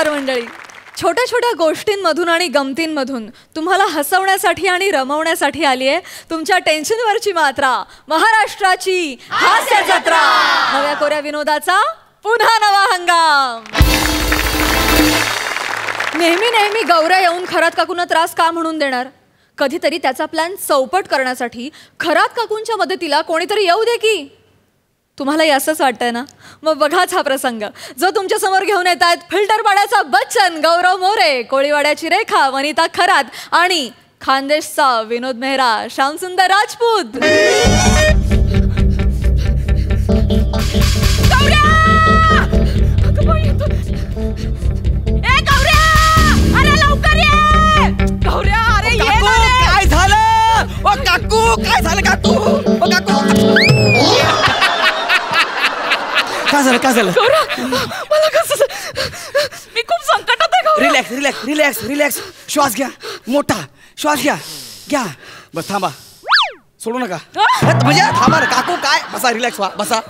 नमस्कार मंडळी. छोट्या छोट्या गोष्टींमधून आणि गमतींमधून तुम्हाला हसवण्यासाठी आणि रमवण्यासाठी आली आहे तुमच्या टेन्शनवरची मात्रा, महाराष्ट्राची हास्य जत्रा. नव्या कोऱ्या विनोदाचा पुन्हा नवा हंगाम. नेहमी नेहमी गौऱ्या येऊन खरात काकूंना त्रास का म्हणून देणार? कधीतरी त्याचा प्लॅन चौपट करण्यासाठी खरात काकूंच्या मदतीला कोणीतरी येऊ दे की. तुम्हालाही असंच वाटतंय ना? मग बघाच हा प्रसंग जो तुमच्या समोर घेऊन येत आहेत फिल्टरपाड्याचा बच्चन गौरव मोरे, कोळीवाड्याची रेखा वनिता खरात आणि खानदेशचा विनोद मेहरा श्यामसुंदर राजपूत. काय झालं? ओ काकू, काय झालं काकू? ओ काकू, काय झालं? काय झालं? मला कसं, मी खूप संकटात आहे. Relax relax relax relax. श्वास घ्या, मोठा श्वास घ्या. घ्या, बस थांबा, सोडू नका. म्हणजे थांबा ना काकू. काय बसा, रिलॅक्स व्हा, बसा.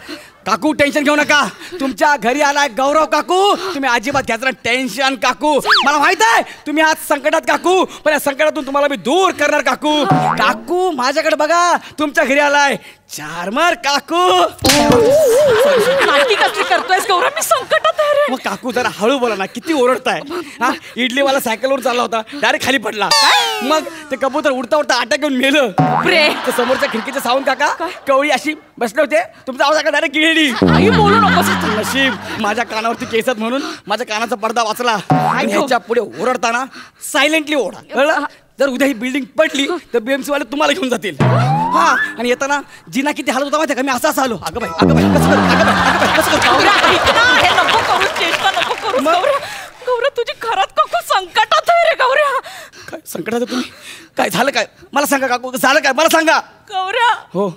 काकू टेन्शन घेऊ नका. तुमच्या घरी आलाय गौरव काकू. तुम्ही अजिबात घ्यायचं ना टेन्शन काकू. मला माहित आहे तुम्ही आज संकटात काकू, पण या संकटातून तुम्हाला मी दूर करणार काकू. काकू माझ्याकडे बघा, तुमच्या घरी आलाय चार्मर काकू. नाटकी कसली करतोयस गौरव? मी संकटात आहे रे. मग काकू जरा हळू बोला ना, किती ओरडताय. हा, इडलीवाला सायकलवर चालला होता, डायरेक्ट खाली पडला. मग ते कबूतर उडता उडता अटॅक घेऊन मेलं. तर समोरच्या खिडकीचे सावंत काका कवळी अशी बसले होते, तुमचा आवाज डायरेक्ट गिळली. बोलू नकोस. नशीब माझ्या कानावरती केसत म्हणून माझ्या कानाचा पडदा वाचला. आणि ह्याच्या पुढे ओरडताना सायलेंटली ओरडा, कळलं? जर उद्या ही बिल्डिंग पडली तर BMC वाले तुम्हाला घेऊन जातील. हा, आणि येताना जिना किती हालत होता माहिती का? मी असं आलो. अगं बाई, अगं बाई, कसं कर, अगं बाई, अगं बाई, कसं कर. हे नको करू, चेष्टा नको करू गौरव. तुझी खरात काकू संकटात आहे रे गौऱ्या. काय संकटात आहे तुम्ही? काय झालं? काय मला सांगा काकू, झालं काय मला सांगा. गौऱ्या, हो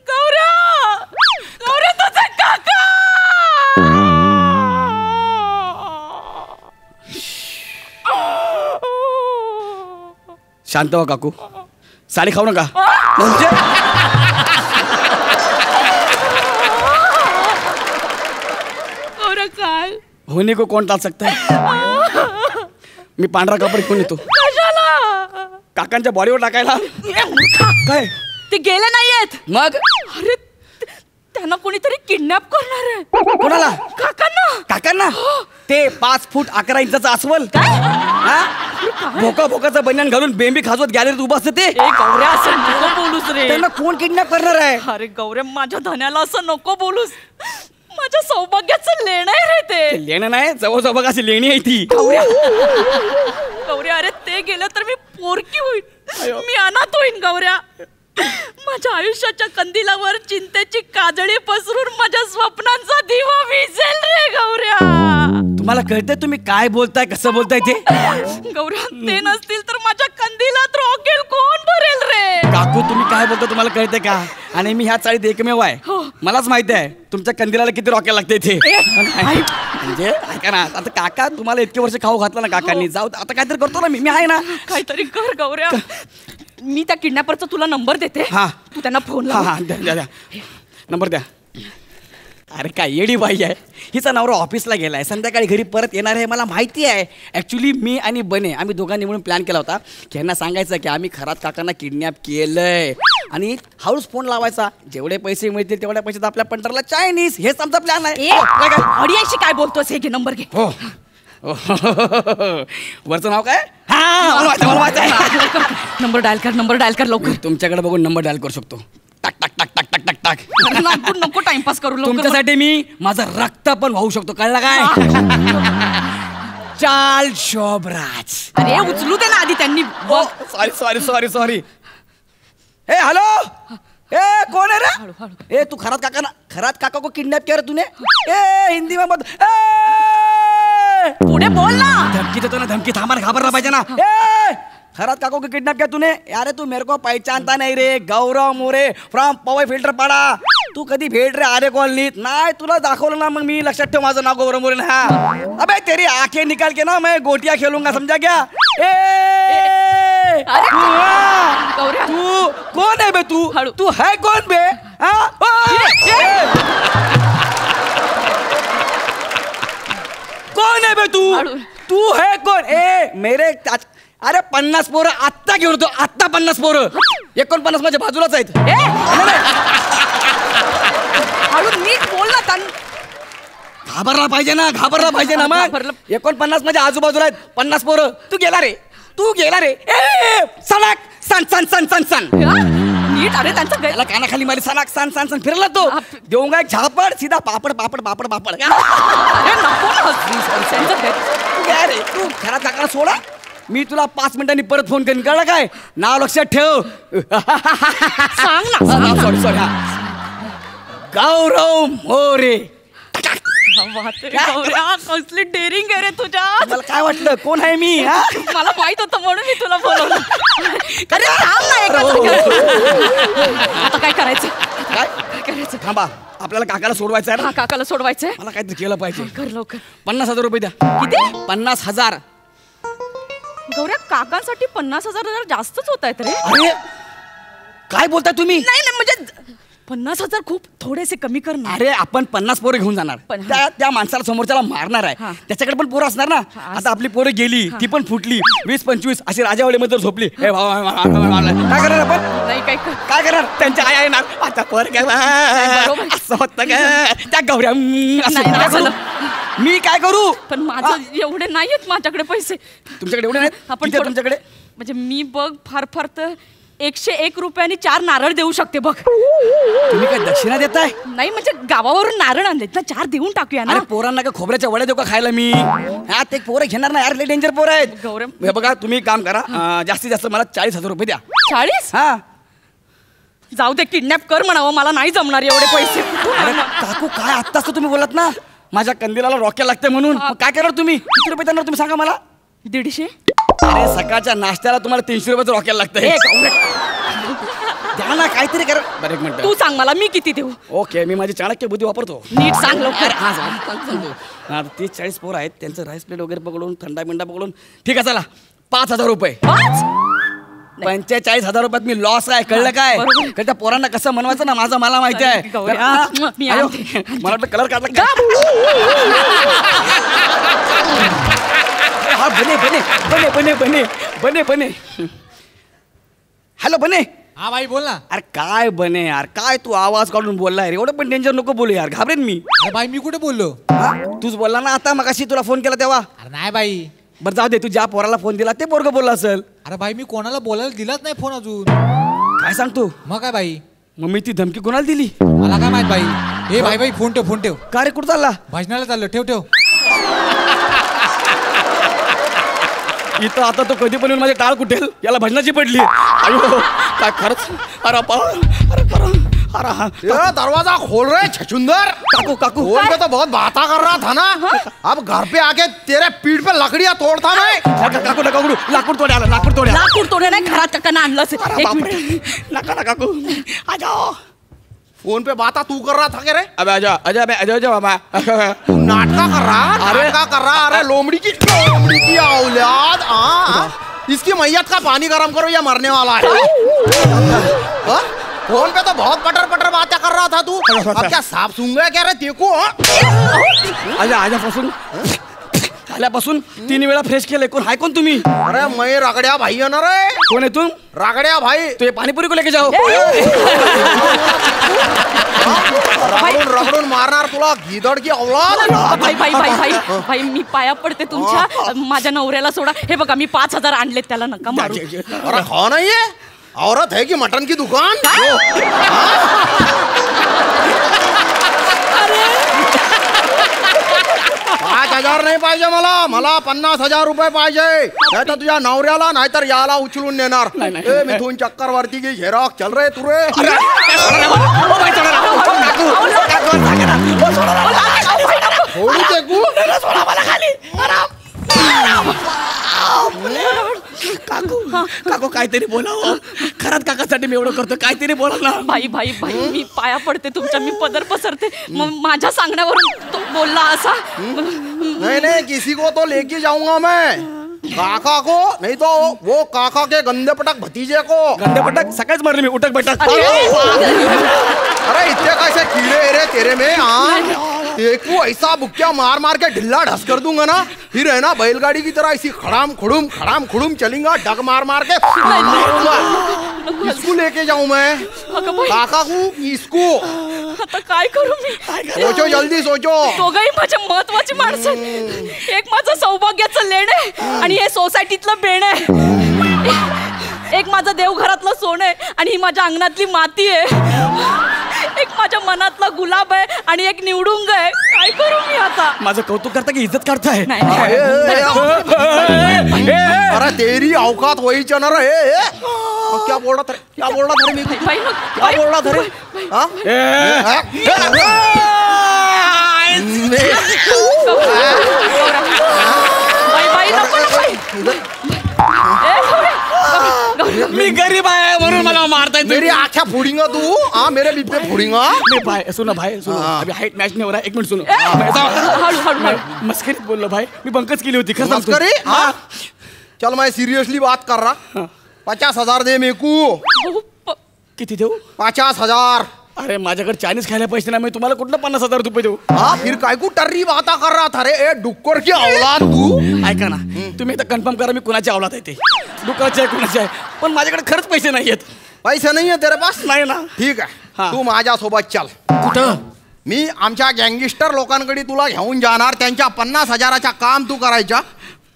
गौऱ्या, गौऱ्या तुझे काका. शांत व्हा काकू, साडी खाऊ नका. म्हणजे गौऱ्या काय होने को कौन टाळ सकता है? मी पांढरा कापड घेऊन येतो काकांच्या बॉडीवर टाकायला. काय ते गेले नाहीयेत? मग अरे त्यांना कोणीतरी किडनॅप करणार आहे. कोणाला? काकांना. काकांना? ते 5 फूट 11 इंचाचा अस्वल, भोका भोकाचं बनियान घालून बेंबी खाजवत गॅलरीत उभं असतं ते. गौऱ्या असं नको बोलूस रे. त्यांना कोण किडनॅप करणार आहे? अरे गौऱ्या, माझ्या धन्याला असं नको बोलूस. माझ्या सौभाग्याचं लेणं आहे रे ते. लेणं नाही, जवळजवळ बघ अशी लेणी आहे ती. गौऱ्या अरे ते गेलं तर मी पोरकी होईल, मी अनाथ होईन गौऱ्या. माझ्या आयुष्याच्या कंदिलावर चिंतेची काजळी पसरून माझ्या स्वप्नांचा दिवा विझेल रे गौऱ्या. तुम्हाला कळतंय तुम्ही काय बोलताय, कसं बोलताय ते? गौऱ्या ते नसतील तर माझ्या कंदिलात रॉकेल कोण भरेल रे? काकू तुम्ही काय बोलता तुम्हाला कळतंय का? आणि मी ह्या चाळीत एकमेव आहे. मलाच माहिती आहे तुमच्या कंदिलाला किती रॉकेल लागते ते. म्हणजे ऐका ना, आता काका तुम्हाला इतके वर्ष खाऊ घातला ना काकांनी, जाऊ आता काहीतरी करतो ना मी आहे ना. काहीतरी कर गौऱ्या. मी त्या किडनॅपरचा तुला नंबर देते. हा, तू त्यांना फोन लाव. हा, द्या नंबर द्या. अरे काय येडी बाई आहे, हिचा नवरा ऑफिसला गेलाय, संध्याकाळी घरी परत येणार आहे मला माहिती आहे. ॲक्च्युली मी आणि बने आम्ही दोघांनी म्हणून प्लॅन केला होता की यांना सांगायचं की आम्ही खरात काकांना किडनॅप केलंय आणि हळूच फोन लावायचा. जेवढे पैसे मिळतील तेवढ्या पैशात आपल्या पंटरला चायनीज, हेच आमचा प्लॅन आहे. ऑडियन्सशी काय बोलतोस? हे घे नंबर घे. हो वरचं नाव काय? नंबर डायल कर, नंबर डायल कर लवकर. तुमच्याकडे बघून नंबर डायल करू शकतो. टाक टाक टाक टाक टाक टाक टाक. नको टाइमपास करू. तुमच्यासाठी मी माझं रक्त पण वाहू शकतो, कळलं काय? चाल शोभराज. अरे उचलू दे ना आधी त्यांनी. Sorry sorry sorry sorry. ए हॅलो, ए कौन है रे? ए तू खरात काका को किडनैप किया रे तूने? ए हिंदी में मत पुढे बोल ना. धमकी देतो ना, धमकी. थांबा, घाबरला पाहिजे ना. ए खरात काको को किडनैप किया तूने? यार तू मेरे को पहचानता नहीं रे. गौरव मोरे फ्रॉम पवई फिल्टर पाडा. तू कधी भेट रे आरे कॉलनीत? नाही तुला दाखवलं ना, मग मी लक्षात ठेव माझं नाव गौरव मोरे. हा अबे तेरी आंखें निकाल के ना मैं गोटियां खेलूंगा, समझा क्या? तू कौन है बे? तू है कौन बे? कौन है बे तू? मेरे अरे 50 पोरं आत्ता घेऊन होतो, आत्ता 50 पोरं. 49 माझ्या बाजूलाच आहेत. हळू नीट बोल ना घाबरला पाहिजे ना मग. 49 माझ्या आजूबाजूला आहेत, 50 पोरं. तू गेला रे ए सणाक सन नीट. अरे त्यांचं त्याला कानाखाली मारी सणाक सन फिरला तो. देऊन एक झापड सीधा पापड. अरे नको ना. रे तू घरात काकाला सोडा. मी तुला 5 मिनिटांनी परत फोन करीन, कळलं काय? नाव लक्षात ठेव. सांग ना. सॉरी गौरव मोरे. कसली डेअरिंग आहे रे तुझ्या. मला काय वाटलं कोण आहे मी? मला माहित होतं म्हणून मी तुला बोलवलं. अरे थांब ना एका जागेवर. आता काय करायचं? थांबा, आपल्याला काकाला सोडवायचं आहे ना. काकाला सोडवायचंय. मला काहीतरी केलं पाहिजे. कर लवकर. 50,000 रुपये द्या. किती? 50,000. गौऱ्या काकांसाठी 50,000 जरा जास्तच होत आहेत रे. अरे काय बोलताय तुम्ही? नाही म्हणजे 50,000 खूप थोडेसे कमी कर ना. अरे आपण 50 पोरं घेऊन जाणार. त्या माणसाला समोरच्याला मारणार आहे. त्याच्याकडे पण पोरं असणार ना. आता आपली पोरं गेली, ती पण फुटली. 20-25 अशी राजावळीमध्ये झोपली. काय करणार आपण? नाही काय करणार? त्यांच्या आई येणार. आता पोर काय असं होतं का? त्या गौऱ्या मी काय करू? पण माझं एवढे नाहीयेत माझ्याकडे पैसे. तुमच्याकडे एवढे नाहीत? आपण तुमच्याकडे म्हणजे मी बघ फार तर 101 रुपयांनी 4 नारळ देऊ शकते बघ. तुम्ही काय दक्षिणा देताय? नाही म्हणजे गावावरून नारळ आणलेत ना, 4 देऊन टाकूया ना. अरे पोरांना का खोबऱ्याच्या वड्या देऊ का खायला मी? हा ते पोरं घेणार ना यार, लय डेंजर पोरं आहेत. गौरव हे बघा तुम्ही काम करा, जास्तीत जास्त मला 40,000 रुपये द्या. 40? हा जाऊ दे, किडनॅप कर म्हणावं, मला नाही जमणार एवढे पैसे. अरे काकू काय आत्ताच तुम्ही बोलत ना माझ्या कंदिलाला रॉकेल लागते म्हणून. काय करणार तुम्ही? किती रुपये देणार तुम्ही सांगा मला? 150. अरे सकाळच्या नाश्त्याला तुम्हाला 300 रुपयाचं रॉकेल लागतं. द्या ना काहीतरी करा. बरं एक मिनिट तू सांग मला मी किती देऊ. ओके मी माझी चाणक्य बुद्धी वापरतो. नीट सांग लवकर. हा सांगतो. 30-40 पोरं आहेत, त्यांचं राईस प्लेट वगैरे पकडून थंडा बिंडा पकडून ठीक आहे चला 5,000 रुपये. 45,000 रुपयात मी लॉस आहे, कळलं काय? त्या पोरांना कसं म्हणवायचं ना माझं मला माहिती आहे. मला वाटतं कलर काढला. हा बने. हॅलो बने. हा भाई बोल ना. अरे काय बने यार, काय तू आवाज काढून बोललाय रे? एवढं पण डेंजर नको बोलू यार, घाबरेन मी. अरे भाई मी कुठे बोललो? तूच बोलला ना आता मगाशी तुला फोन केला तेव्हा. अरे नाही बाई. बरं जाऊ दे, तू ज्या पोराला फोन दिला ते पोरगं बोलला असेल. अरे भाई मी कोणाला बोलायला दिलाच नाही फोन अजून. काय सांगतो? मग काय बाई? मग मी ती धमकी कोणाला दिली? मला काय माहित बाई. ए भाई फोन ठेव. का रे कुठं चालला? भजनाला चाललो. ठेव. इथं आता तो कधी पण येऊन माझे टाळ कुठेल, याला भजनाची पडली. अयो काय खरंच. अरे दरवाजा खोल रहे छछुंदर. काकू फोन पे तो बहुत बाता कर रहा था ना. अब घर पे आके तेरे पीठ पे लकड़ियां तोड़ता मैं. काकू लाकूड तोडे आला. लाकूड तोडे नाही, घरात काकांना आणलंच. एक मिनिट. नका काकू आ जाओ. फोन पे बाता तू कर रहा था क्या रे? अबे आजा मामा. नाटका कर रहा. अरे लोमड़ी की औलाद. इसकी मैयत का पानी गर्म करो, या मरने वाला है. फोन पे तो बहुत पटर बातें कर रहा था तू. अब क्या सांप सूंघ गया क्या रे तेको? आल्यापासून 3 वेळा फ्रेश केलंय. कोण हाय कोण तुम्ही? अरे मैं रगड़िया भाई है ना रे. कोण आहे तू? रगड़िया भाई. तो ये पानीपुरी को लेके जाओ. रगडून मारणार तुला गिदड की औलाद. भाई मी पाया पडते तुमच्या. माझ्या नवऱ्याला सोडा. हे बघा मी 5,000 आणलेत, त्याला नका मारू. अरे कौन है ये? औरत है कि मटन की दुकान? 5,000 नाही पाहिजे मला 50,000 रुपये पाहिजे. नाहीतर तुझ्या नवऱ्याला नाहीतर याला उचलून नेणार. मिथून चक्कर वरती घे. झेरॉक चल रे तू रे. काकू काहीतरी बोलावं. खरंच काकासाठी मी एवढं करतो, काहीतरी बोला ना. भाई मी पाया पडते तुमच्या. मी पदर पसरते. माझ्या सांगण्यावरून तो बोलला असा. नहीं किसी को तो लेके जाऊंगा मैं. काका को नहीं तो वो काका के गंदे पटक भतीजे को. गंदे पटक सकाळीच मारले मी. उटक बटक. अरे इतने कैसे कीड़े रे तेरे में. एक वो ऐसा बुक्या मार मार के ढिल्ला ढस कर दूंगा ना, फिर है ना बैलगाड़ी की तरह ऐसी खड़ाम खुड़ूम चलेगा, डग मार मार के मारूंगा। इसको लेके जाऊं मैं काका को, इसको आता काय करू मी? सोचो, जल्दी सोचो। दोघंही माझ्या महत्वाची माणसं आहेत. एक माझं सौभाग्याचं लेण आहे आणि हे सोसायटीतलं बेण आहे. एक माझं देवघरातलं सोनं आहे आणि ही माझ्या अंगणातली माती आहे. एक माझ्या मनातला गुलाब आहे आणि एक निवडुंग आहे. काय करू मी आता? माझं कौतुक करता की इज्जत करताय? अरे तेरी औकात वही चना रे. क्या बोल रहा था मैं? क्या बोल रहा था रे? मी गरीब आहे म्हणून मला मारताय. मेरी आँखें फोड़ेगा तू? हाँ मेरे लिप पे फोड़ेगा. मी भाई सुनो अभी हाइट मॅच नाही हो रहा. एक मिनिट सुनो. मस्करीत बोललो भाई, मी बंकच केली होती. खरं सांगतो. मस्करी? हाँ चल मैं सीरियसली बात कर रहा. 50,000 दे मेरे को. किती देऊ? 50,000. अरे माझ्याकडे चायनीज खायला पैसे नाही, मी तुम्हाला कुठलं 50,000 रुपये देऊ? हाँ फिर काय को टर्री बाता कर रहा था रे? ए डुक्कर की औलाद तू. ऐका ना, तुम्ही आता कन्फर्म करा मी कुणाची औलाद आहे ते. डुकराची आहे कुणाची आहे, पण माझ्याकडे खरंच पैसे नाही आहेत. पैसे नाही आहे तेरे पास? नाही ना. ठीक हाँ. आहे, तू माझ्यासोबत चल. कुठं? मी आमच्या गँगस्टर लोकांकडे तुला घेऊन जाणार. त्यांच्या 50,000चा काम तू करायचा.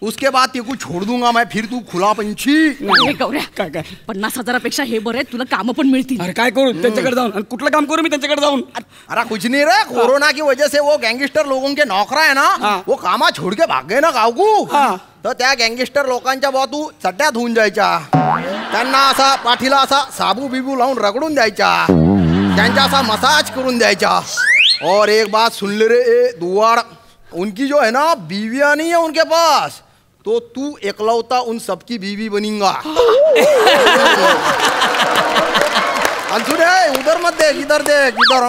उसके बाद ते को छोड़ दूंगा मैं, फिर तू खुला पंछी. हे गौऱ्या, काय काय? 50,000पेक्षा हे बरं आहे, तुला कामं पण मिळतील. अरे काय करू त्यांच्याकडे जाऊन? आणि कुठलं काम करू मी त्यांच्याकडे जाऊन? अरे कुछ नहीं रे, कोरोना की वजह से वो गँगस्टर लोगों के नौकरा है ना, वो कामा छोड़ के भाग गए ना गाव को. तर त्या गँगस्टर लोकांच्या बा तू चट्ट्या धुवून जायच्या. त्यांना असा पाठीला असा साबू बिबू लावून रगडून द्यायच्या. त्यांचा असा मसाज करून द्यायचा. और एक बात सुन ले रे ए दुआड़, उनकी जो है ना बीवियां नहीं है उनके पास, तो तू एकलौता उन सबकी बीवी बनेगा. सुने उधर मत देख, इधर देख, इधर.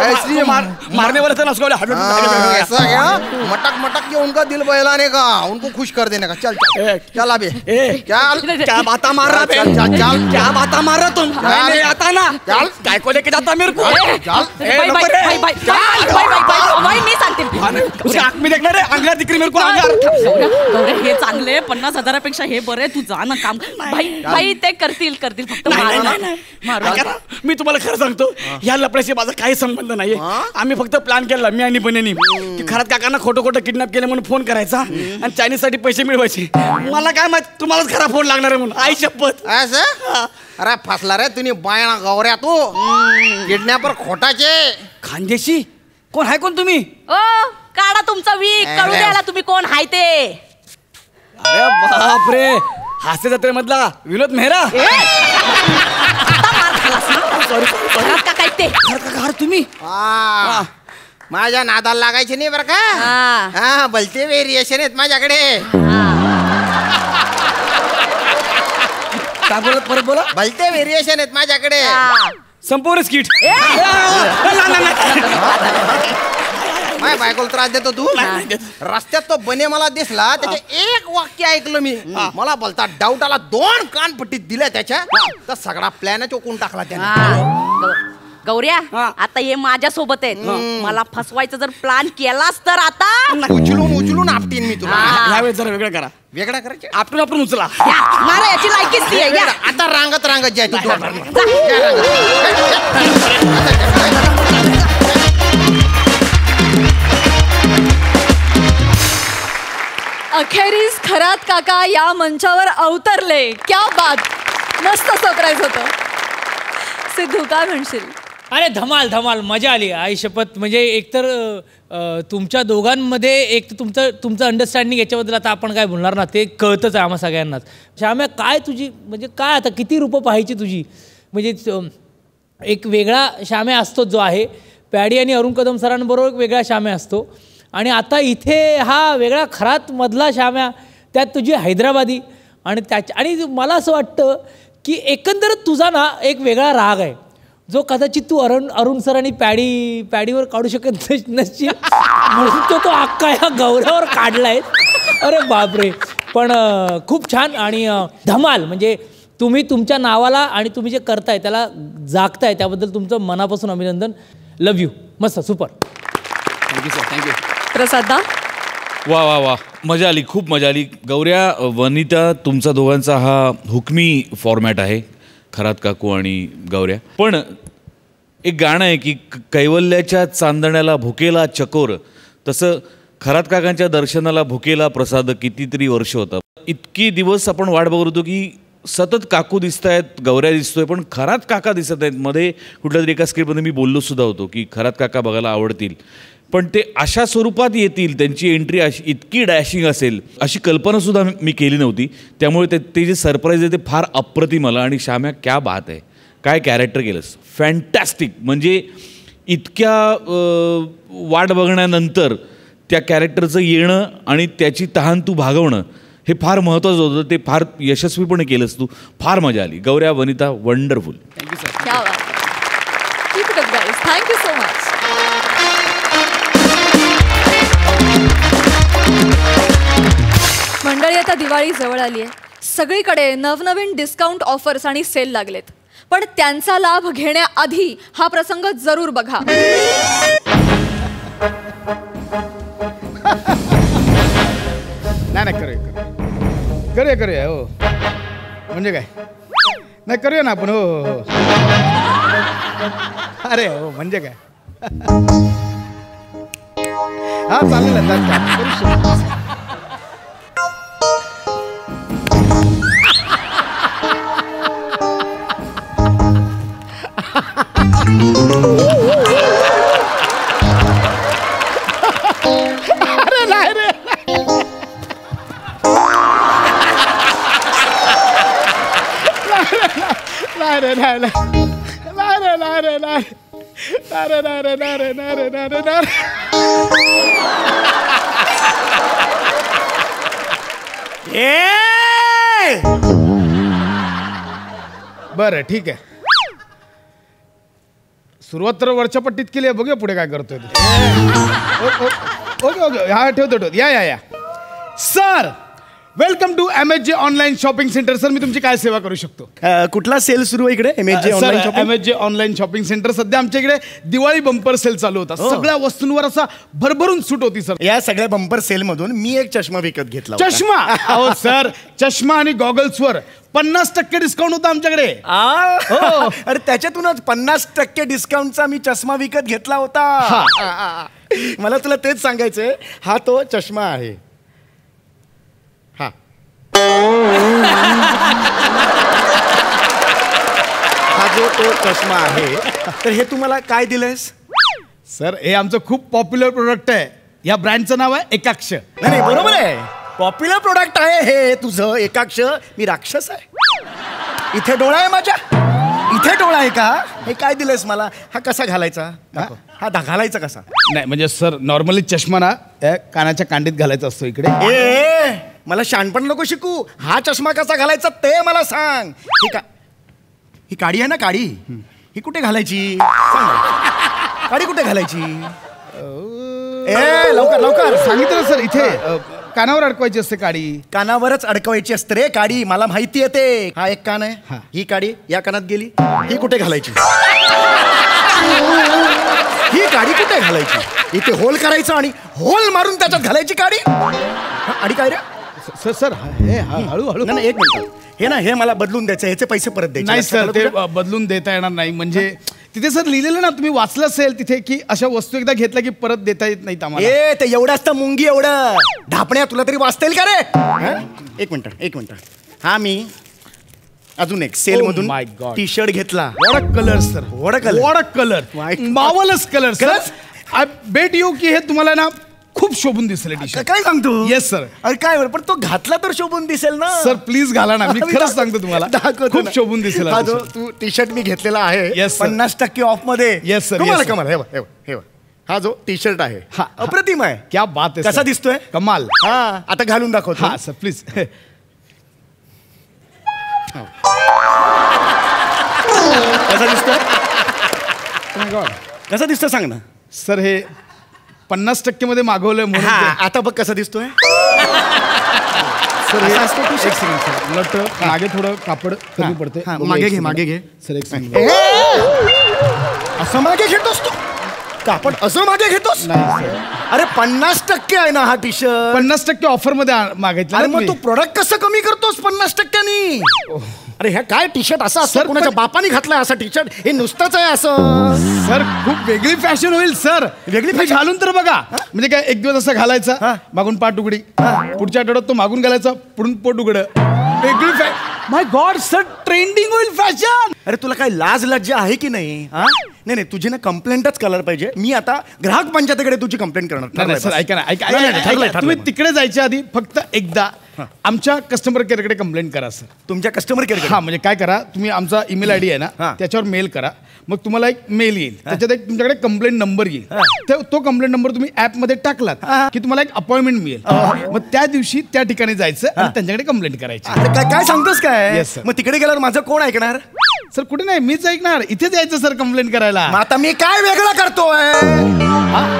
ऐसी मारने वाले थे ना उसको. ऐसा क्या? मटक मटक के उनका दिल बहलाने का, उनको खुश कर देने का. चल चल चल अभी. क्या बाता मार रहा है? चल क्या बाता मार रहा तुम? नहीं आता ना. चल. काय को लेके जाता मेरे को? बाई मी सांगते. उसकी आँख में देखना रे, अंगला दिकरी मेरे को अंगार. गौऱ्या, हे चांगले 50,000पेक्षा हे बरं आहे, तू जा ना काम. भाई ते करतील फक्त मारू. मी तुम्हाला खरं सांगतो, या लपड्याशी माझा काही संबंध नाहीये. आम्ही फक्त प्लॅन केला मी आणि बनेनी की खरात काकांना खोटं किडनॅप केलं म्हणून फोन करायचा आणि चायनीज साठी पैसे मिळवायचे. मला काय माहित तुम्हालाच खरा फोन लागणार आहे म्हणून. आई शपथ. असं? अरे फसला रे तुम्ही बायना गौऱ्या. तू किडनॅपर खोटाचे. खानदेशी कोण आहे? कोण तुम्ही? ओ काढा तुमचा वीक, कळू द्यायला तुम्ही कोण हाय ते. अरे बाप रे, हास्य जत्रेमधला विनोद मेहरा. सॉरी घरात का काय ते? तुम्ही माझ्या नादाला लागायचे नाही बरं का. हा भलते व्हेरिएशन आहेत माझ्याकडे. काय बोलत? परत बोला. भलते व्हेरिएशन आहेत माझ्याकडे. संपूर्ण स्किट. माय बायकोला त्रास देतो तू. रस्त्यात तो बने मला दिसला, त्याचे एक वाक्य ऐकलं मी. मला बोलता डाऊट आला. 2 कानपट्टी दिल्या त्याच्या, तर सगळा प्लॅन चोकून टाकला त्याने. गौऱ्या, आता हे माझ्या सोबत आहेत. मला फसवायचं जर प्लॅन केलास तर आता उचलून आपटीन मी तुला. यावेळेस जरा वेगळं करा. वेगळा करायचे. आपण उचला. मला याची लायकीच ती आहे. आता रांगत जाय तू. अखेरीस खरात काका या मंचावर अवतरले. क्या बात. मस्त सरप्राईज होतं. सिद्धू काय म्हणशील? अरे धमाल धमाल, मजा आली. आई शपथ. म्हणजे एकतर तुमच्या दोघांमध्ये एक तर तुमचं अंडरस्टँडिंग याच्याबद्दल आता आपण काय बोलणार ना, ते कळतच आहे आम्हा सगळ्यांनाच. श्याम्या काय तुझी म्हणजे काय आता किती रूपं पाहायची तुझी. म्हणजे एक वेगळा श्याम्या असतो जो आहे, पॅडी आणि अरुण कदम सरांबरोबर एक वेगळा श्याम्या असतो, आणि आता इथे हा वेगळा खरात मधला श्याम्या, त्यात तुझी हैदराबादी. आणि मला असं वाटतं की एकंदरच तुझा ना एक वेगळा राग आहे जो कदाचित तू अरुण सर आणि पॅडीवर काढू शकत नसशील, म्हणून तो अख्खा ह्या गौऱ्यावर काढलाय. अरे बापरे. पण खूप छान आणि धमाल. म्हणजे तुम्ही तुमच्या नावाला आणि तुम्ही जे करताय त्याला जागताय त्याबद्दल तुमचं मनापासून अभिनंदन. Love you. मस्त, सुपर. Thank you sir, thank you. प्रसादा. वा वा वा, मजा आली, खूप मजा आली. गौऱ्या, वनिता, तुमचा दोघांचा हा हुकमी फॉर्मॅट आहे, खरात काकू आणि गौऱ्या. पण एक गाणं आहे की कैवल्याच्या चांदण्याला भुकेला चकोर, तसं खरात काकांच्या दर्शनाला भुकेला प्रसाद कितीतरी वर्ष होता. इतकी दिवस आपण वाट बघत होतो की सतत काकू दिसत आहेत, गौऱ्या दिसतोय, पण खरात काका दिसत आहेत. मध्ये कुठल्या तरी एका स्क्रिप्टमध्ये मी बोललो सुद्धा होतो की खरात काका बघायला आवडतील, पण ते अशा स्वरूपात येतील, त्यांची एंट्री अशी इतकी डॅशिंग असेल अशी कल्पनासुद्धा मी केली नव्हती. त्यामुळे ते जे सरप्राईज आहे ते फार अप्रतिम आलं. आणि श्याम्या, क्या बात आहे, काय कॅरेक्टर केलंस, फॅन्टॅस्टिक. म्हणजे इतक्या वाट बघण्यानंतर त्या कॅरेक्टरचं येणं आणि त्याची तहान तू भागवणं हे फार महत्त्वाचं होतं. ते फार यशस्वीपणे केलंस तू. फार मजा आली. गौऱ्या, वनिता, वंडरफुल. Thank you sir. क्या बात. Keep it up, guys. Thank you so much. मंडळी, आता दिवाळी जवळ आली आहे. सगळीकडे नवनवीन डिस्काउंट ऑफर्स आणि सेल लागलेत. पण त्यांचा लाभ घेण्याआधी हा प्रसंग जरूर बघा. नाही करूया हो. म्हणजे काय, नाही करूया ना आपण. हो हो हो. अरे हो, म्हणजे काय. हा चालेल ना, करू शकतो. अरे नाही रे, बरं ठीक आहे. सुरुवात तर वरच्या पट्टीत केली आहे, बघूया पुढे काय करतोय. ओके ओके, हा ठेवतो. या sir, welcome to MSJ online shopping centre. Sir, मी तुमची काय सेवा करू शकतो? कुठला सेल सुरू आहे इकडे? MSJ online shopping centre. सध्या आमच्या इकडे दिवाळी बंपर सेल चालू होता. सगळ्या वस्तूंवर असा भरभरून सूट होती सर. या सगळ्या बंपर सेल मधून मी एक चष्मा विकत घेतला. चष्मा? अहो सर, चष्मा आणि गॉगल्सवर 50% डिस्काउंट होता आमच्याकडे. अरे त्याच्यातूनच 50% डिस्काउंटचा मी चष्मा विकत घेतला होता. मला तुला तेच सांगायचंय. हा तो चष्मा आहे. हा जो तो चष्मा आहे, तर हे तुम्हाला काय दिलंयस? सर, हे आमचं खूप पॉप्युलर प्रोडक्ट आहे. या ब्रँडचं नाव आहे एकाक्ष. नाही बरोबर आहे, पॉप्युलर प्रोडक्ट आहे हे तुझं एकाक्ष. मी राक्षस आहे? इथे डोळा आहे माझ्या, इथे डोळा आहे का? हे काय दिलंयस मला? हा कसा घालायचा? हा घालायचा कसा? नाही म्हणजे सर, नॉर्मली चष्मा ना कानाच्या कांडीत घालायचा असतो इकडे. मला शहाणपण नको शिकू. हा चष्मा कसा घालायचा ते मला सांग. ही काडी आहे ना, काडी ही कुठे घालायची? सांग, काडी कुठे घालायची? लवकर लवकर सांगितलं सर. इथे कानावर अडकवायची असते काडी. कानावरच अडकवायची असते रे काडी, मला माहिती येते. हा एक कान आहे, ही काडी या कानात गेली. ही कुठे घालायची? ही काडी कुठे घालायची? इथे होल करायचं आणि होल मारून त्याच्यात घालायची काडी. आणि काय रे सर, हे हळूहळू. नाही, एक मिनिट. हे ना, हे मला बदलून द्यायचं, ह्याचे पैसे परत द्यायचे. नाही सर, ते बदलून देता येणार नाही. म्हणजे तिथे सर लिहिलेलं ना, तुम्ही वाचलं असेल तिथे की अशा वस्तू एकदा घेतल्या की परत देता येत नाहीत आम्हाला. ते एवढं असतं मुंगी एवढं. ढापण्या तुला तरी वाचता येईल का रे? एक मिनिट. हा मी अजून एक सेल मधून टी शर्ट घेतला. What colour sir, what colour, मावलस colour sir. I bet you की हे तुम्हाला ना खूप शोभून दिसेल. काय सांगतो? Yes sir. अरे काय बरं, पण तो घातला तर शोभून दिसेल ना. सर प्लीज घाला ना, मी खरंच सांगतो तुम्हाला, खूप शोभून दिसेल. हा जो तू टी शर्ट मी घेतलेला आहे 50% ऑफ मध्ये. येस सर, कमाल. हे हा जो टी शर्ट आहे अप्रतिम आहे. क्या बात आहे. कसा दिसतोय? कमाल. हा, आता घालून दाखवतो. हा सर प्लीज. कसा दिसतोय? कसा दिसतोय सांग ना. सर, हे 50% मध्ये मागवलंय म्हणून. आता बघ कसा दिसतोय. असा असतो एक t-shirt? सेकंड सर उलट मागे थोडं कापड कमी पडते हा, मागे घे मागे घे सर एक सेकंड असं मागे घेतोस तू कापड असं मागे घेतोस नाही सर अरे 50% आहे ना हा टी शर्ट 50% ऑफर मध्ये मागितलं अरे ना मग तू तुम्ही. प्रोडक्ट कसं कमी करतोस 50%नी अरे ह्या काय टी शर्ट असं असतं सर, कुणाच्या पण- बापाने घातलाय असं टी शर्ट हे नुसतंच आहे असं सर खूप वेगळी फॅशन होईल सर वेगळी तुम्ही fashion? घालून तर बघा म्हणजे काय एक दिवस असं हा. घालायचा मागून पाठ उघडी पुढच्या आठवड्यात तो मागून घालायचा पुढून पोट उघड वेगळी माय गॉड सर ट्रेंडिंग होईल फॅशन अरे तुला काय लाज लज्जा आहे की नाही हा नाही नाही तुझी ना कंप्लेंटच कलर पाहिजे मी आता ग्राहक पंचायतीकडे तुझी कंप्लेंट करणार ठरलंय सर बस. ऐका ना ऐका नाही, नाही, ठरलंय, ऐका. तुम्ही ठरलंय. तिकडे जायच्या आधी फक्त एकदा आमच्या कस्टमर केअरकडे कंप्लेंट करा सर तुमच्या कस्टमर केअर हा म्हणजे काय करा तुम्ही आमचा ईमेल आयडी आहे हा. ना त्याच्यावर मेल करा मग तुम्हाला एक मेल येईल त्याच्यात एक तुमच्याकडे कंप्लेंट नंबर येईल तो कंप्लेंट नंबर तुम्ही ऍप मध्ये टाकलात की तुम्हाला एक अपॉइंटमेंट मिळेल मग त्या दिवशी त्या ठिकाणी जायचं आणि त्यांच्याकडे कंप्लेंट करायची काय काय सांगतोस काय Yes, sir. मग तिकडे गेल्यावर माझं कोण ऐकणार सर कुठे नाही मीच ऐकणार इथेच यायचं सर कंप्लेंट करायला मग आता मी काय वेगळं करतोय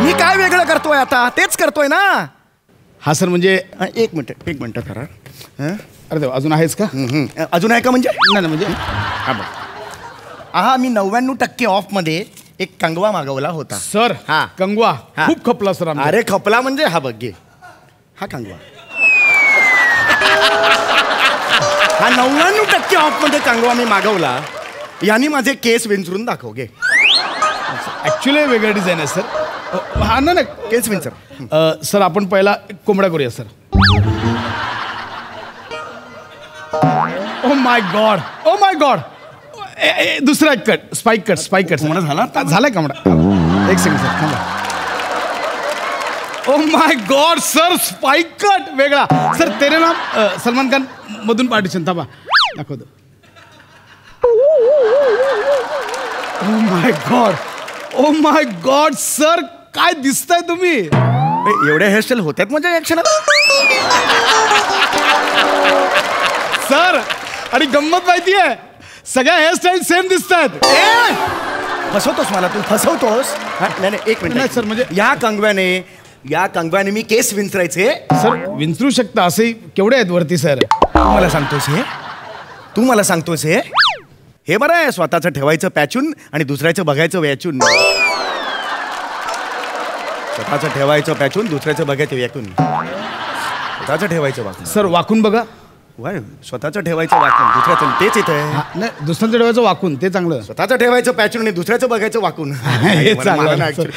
मी काय वेगळं करतोय आता तेच करतोय ना हा सर म्हणजे एक मिनिट करा अरे देवा, अजून आहेच का अजून आहे का म्हणजे नाही नाही, म्हणजे हा मी 99% ऑफ मध्ये एक कंगवा मागवला होता सर हा. कंगवा हा. खूप खपला सर आमचा. अरे खपला म्हणजे हा बघ घे हा कंगवा हा 99% ऑफ मध्ये कंगवा मी मागवला यांनी माझे केस विंचरून दाखव घे ऍक्च्युली वेगळं डिझाईन आहे सर हा ना केस विंचर सर आपण पहिला एक कोंबडा करूया सर ओ माय गॉड दुसरा एक कट स्पाइक कट कोंबडा झाला आता? झाला कोंबडा एक सेकंड सर थांबा oh my God sir spike cut वेगळा सर तेरे नाम सलमान खान मधून पार्टिशन थांबा दाखवतो ओ माय गॉड सर काय दिसताय तुम्ही एवढ्या हेअरस्टाईल होत्यात म्हणजे या क्षणात सर आणि गंमत माहितीये सगळ्या हेअरस्टाईल सेम दिसतात फसवतोस मला तू फसवतोस नाही नाही एक नाही, मिनिट सर, म्हणजे- या कंगव्याने मी केस विंचरायचे सर विंचरू शकता असे केवढे आहेत वरती सर तू मला सांगतोस हे बरं आहे स्वतःचं ठेवायचं पॅचून आणि दुसऱ्याचं बघायचं व्याचून स्वतःचं ठेवायचं पॅचून दुसऱ्याचं बघायचं व्याचून स्वतःचं ठेवायचं वाकून सर वाकून बघा वाय स्वतःचं ठेवायचं वाकून दुसऱ्याचं तेच इथं आहे नाही दुसऱ्यांच्या डोळ्याचं वाकून ते चांगलं स्वतःचं ठेवायचं पॅचून आणि दुसऱ्याचं बघायचं वाकून हे चांगलं. मला नाही actually.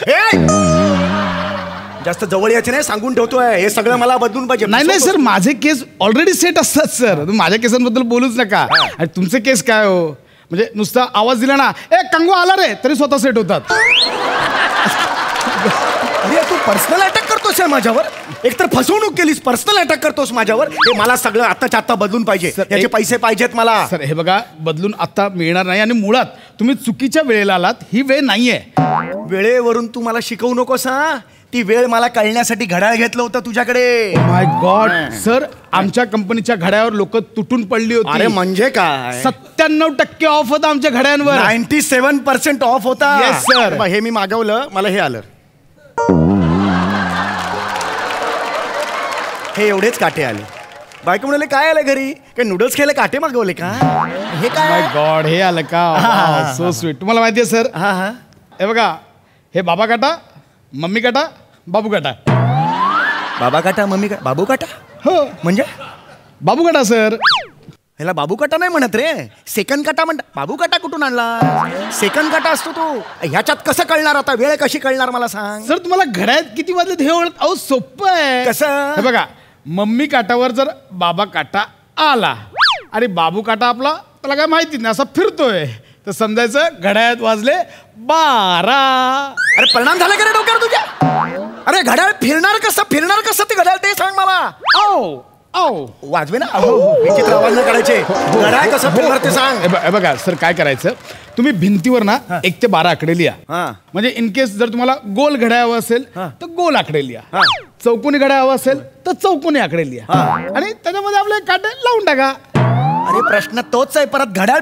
जास्त जवळ यायचे नाही सांगून ठेवतोय हे सगळं मला बदलून पाहिजे नाही सर माझे केस ऑलरेडी सेट असतात सर तुम्ही माझ्या केसांबद्दल बोलूच नका आणि तुमचे केस काय हो म्हणजे नुसता आवाज दिला ना ए कंगवा आला रे तरी स्वतः सेट होतात अरे तू पर्सनल अटॅक करतोस माझ्यावर एकतर फसवणूक केलीस पर्सनल अटॅक करतोस माझ्यावर हे मला सगळं आत्ताच्या आत्ता बदलून पाहिजे सर, याचे एक- पैसे पाहिजेत मला सर हे बघा बदलून आता मिळणार नाही आणि मुळात तुम्ही चुकीच्या वेळेला आलात ही वेळ नाहीये वेळेवरून तू मला शिकवू नकोस हा ती वेळ मला कळण्यासाठी घड्याळ घेतलं होतं तुझ्याकडे माय गॉड सर आमच्या कंपनीच्या घड्यावर लोक तुटून पडली अरे होती म्हणजे काय 97% ऑफ होता आमच्या घड्यांवर 97% ऑफ होता Yes, sir. मग हे मी मागवलं मला हे आलं हे एवढेच काटे आले बायको म्हणाले काय आलं घरी काय नूडल्स खायला काटे मागवले का हे माय काय गॉड हे आलं का सो स्वीट तुम्हाला माहितीये सर हा हा हे बघा हे बाबा काटा मम्मी काटा बाबू काटा बाबा काटा मम्मी का बाबू काटा हो म्हणजे बाबू काटा सर ह्याला बाबू काटा नाही म्हणत रे सेकंड काटा म्हणत बाबू काटा कुठून आणला सेकंड काटा असतो तो ह्याच्यात कसं कळणार आता वेळ कशी कळणार मला सांग सर तुम्हाला घड्याळात किती वाजले हे ओळख अहो सोपं आहे कसं? हे बघा मम्मी काटावर जर बाबा काटा आला आणि बाबू काटा आपला त्याला काय माहिती नाही असा फिरतोय तर समजायचं घड्याळात वाजले 12 अरे परिणाम झाला का रे डोक्यावर तुझ्या अरे घड्याळ फिरणार कसं ते घड्याळ ते सांग मला आओ आओ वाजवे ना विचित्र आवाज न काढायचे घड्याळ कसं फिरणार ते सांग हे बघा सर काय करायचं तुम्ही भिंतीवर ना 1 ते 12 आकडे लिहा हा. म्हणजे इन केस जर तुम्हाला गोल घड्याळ हवं असेल तर गोल आकडे लिहा हा. चौकोनी घड्याळ हवं असेल तर चौकोनी आकडे लिहा आणि त्याच्यामध्ये आपले काटे लावून टाका अरे प्रश्न तोच आहे परत घड्याळ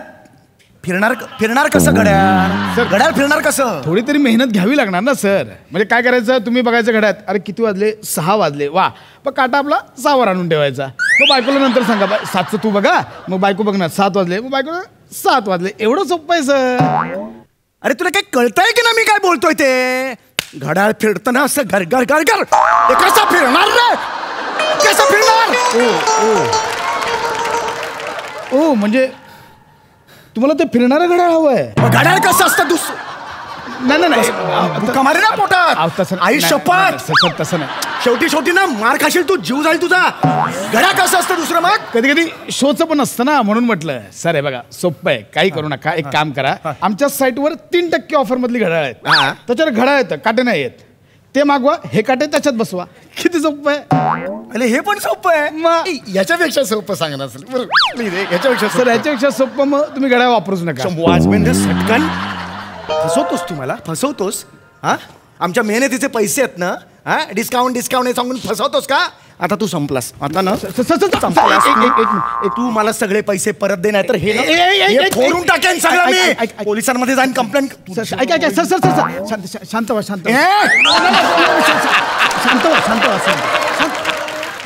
फिरणार कसं घड्याळ घड्याळ फिरणार कसं? थोडी तरी मेहनत घ्यावी लागणार ना सर. म्हणजे काय करायचं, तुम्ही बघायचं घड्यात, अरे किती वाजले, 6 वाजले, वा, मग काटा आपला 6वर आणून ठेवायचा. मग बायकोला नंतर सांगा 7चं तू बघा, मग बायको बघणार 7 वाजले, मग बायको 7 वाजले. एवढं सोपं आहे सर. अरे तुला काय कळतंय की ना मी काय बोलतोय ते? घड्याळ फिरताना असं घर घर घर घर ते कसं फिरणार रे? कसं फिरणार? ओ म्हणजे तुम्हाला ते फिरणारं घड्याळ हवंय? घड्याळ कसं असतं नाही भुका मारे ना पोटात. आई शपथ, तसं नाही. शेवटी ना मार खाशील तू, जीव जाईल तुझा. घड्याळ कसं असतं दुसरं? मग कधी कधी शोचं पण असतं ना, म्हणून म्हटलं. सर हे बघा सोपं आहे, काही करू नका. एक काम करा, आमच्या साईटवर 3% ऑफर मधली घड्याळ आहेत. त्याच्यावर घड्याळ येतं, काटे नाही येत. ते मागवा, हे काटे त्याच्यात बसवा. किती सोपं आहे. अरे हे पण सोपं आहे. मग याच्यापेक्षा सोपं सांगणार असेल याच्यापेक्षा सर, याच्यापेक्षा सोपं मग तुम्ही घड्याळ वापरूच नका. वाजमेंद्र सटकन फसवतोस तू मला, फसवतोस. हा, आमच्या मेहनतीचे पैसे आहेत ना, हा, डिस्काउंट हे सांगून फसवतोस का? आता तू संपलास. आता ना संपलास. तू मला सगळे पैसे परत दे, नाही तर हे फोडून टाकेन सगळं मी. पोलिसांमध्ये जाईन कंप्लेंट. ऐका सर सर सर शांत व्हा.